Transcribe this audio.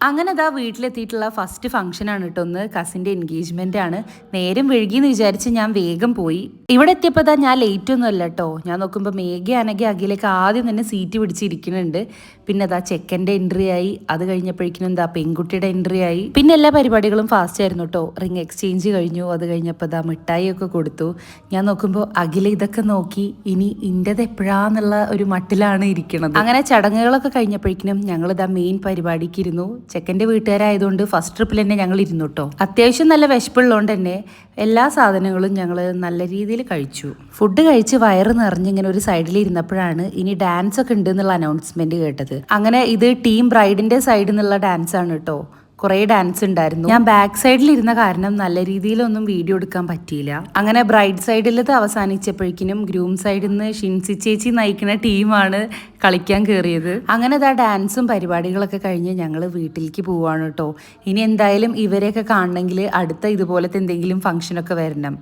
അങ്ങനെ അതാ വീട്ടിലെത്തിയിട്ടുള്ള ഫസ്റ്റ് ഫംഗ്ഷനാണ് കേട്ടോ. ഒന്ന് കസിൻ്റെ എൻഗേജ്മെൻ്റ് ആണ്. നേരം വൈകിയെന്ന് വിചാരിച്ച് ഞാൻ വേഗം പോയി. ഇവിടെ എത്തിയപ്പോൾ ഇതാ ഞാൻ ലേറ്റ് ഒന്നും അല്ല കേട്ടോ. ഞാൻ നോക്കുമ്പോൾ മേഘയാണെങ്കിൽ അഖിലേക്ക് ആദ്യം തന്നെ സീറ്റ് പിടിച്ചിരിക്കുന്നുണ്ട്. പിന്നെ അതാ ചെക്കൻ്റെ എൻട്രി ആയി. അത് കഴിഞ്ഞപ്പോഴേക്കും എന്താ പെൺകുട്ടിയുടെ എൻട്രി ആയി. പിന്നെ എല്ലാ പരിപാടികളും ഫാസ്റ്റ് ആയിരുന്നു കേട്ടോ. റിംഗ് എക്സ്ചേഞ്ച് കഴിഞ്ഞു. അത് കഴിഞ്ഞപ്പോൾ ഇതാ മിഠായി ഒക്കെ കൊടുത്തു. ഞാൻ നോക്കുമ്പോൾ അഖില ഇതൊക്കെ നോക്കി ഇനി ഇൻ്റെത് എപ്പോഴാന്നുള്ള ഒരു മട്ടിലാണ് ഇരിക്കുന്നത്. അങ്ങനെ ചടങ്ങുകളൊക്കെ കഴിഞ്ഞപ്പോഴേക്കും ഞങ്ങളിതാ മെയിൻ പരിപാടിക്ക് ഇരുന്നു. ചെക്കൻ്റെ വീട്ടുകാരായതുകൊണ്ട് ഫസ്റ്റ് ട്രിപ്പിൽ തന്നെ ഞങ്ങൾ ഇരുന്നു കേട്ടോ. അത്യാവശ്യം നല്ല വിശപ്പുള്ളതുകൊണ്ട് തന്നെ എല്ലാ സാധനങ്ങളും ഞങ്ങൾ നല്ല രീതിയിൽ കഴിച്ചു. ഫുഡ് കഴിച്ച് വയറ് നിറഞ്ഞിങ്ങനെ ഒരു സൈഡിൽ ഇരുന്നപ്പോഴാണ് ഇനി ഡാൻസ് ഒക്കെ ഉണ്ട് എന്നുള്ള അനൗൺസ്മെന്റ് കേട്ടത്. അങ്ങനെ ഇത് ടീം ബ്രൈഡിന്റെ സൈഡിൽ നിന്നുള്ള ഡാൻസ് ആണ് കേട്ടോ. കുറേ ഡാൻസ് ഉണ്ടായിരുന്നു. ഞാൻ ബാക്ക് സൈഡിൽ ഇരുന്ന കാരണം നല്ല രീതിയിലൊന്നും വീഡിയോ എടുക്കാൻ പറ്റിയില്ല. അങ്ങനെ ബ്രൈഡ് സൈഡിലത് അവസാനിച്ചപ്പോഴേക്കിനും ഗ്രൂം സൈഡിൽ നിന്ന് ഷിൻസി ചേച്ചി നയിക്കുന്ന ടീമാണ് കളിക്കാൻ കയറിയത്. അങ്ങനെ അതാ ഡാൻസും പരിപാടികളൊക്കെ കഴിഞ്ഞ് ഞങ്ങൾ വീട്ടിലേക്ക് പോവാണ് കേട്ടോ. ഇനി എന്തായാലും ഇവരെയൊക്കെ കാണണമെങ്കിൽ അടുത്ത ഇതുപോലത്തെ എന്തെങ്കിലും ഫംഗ്ഷനൊക്കെ വരണം.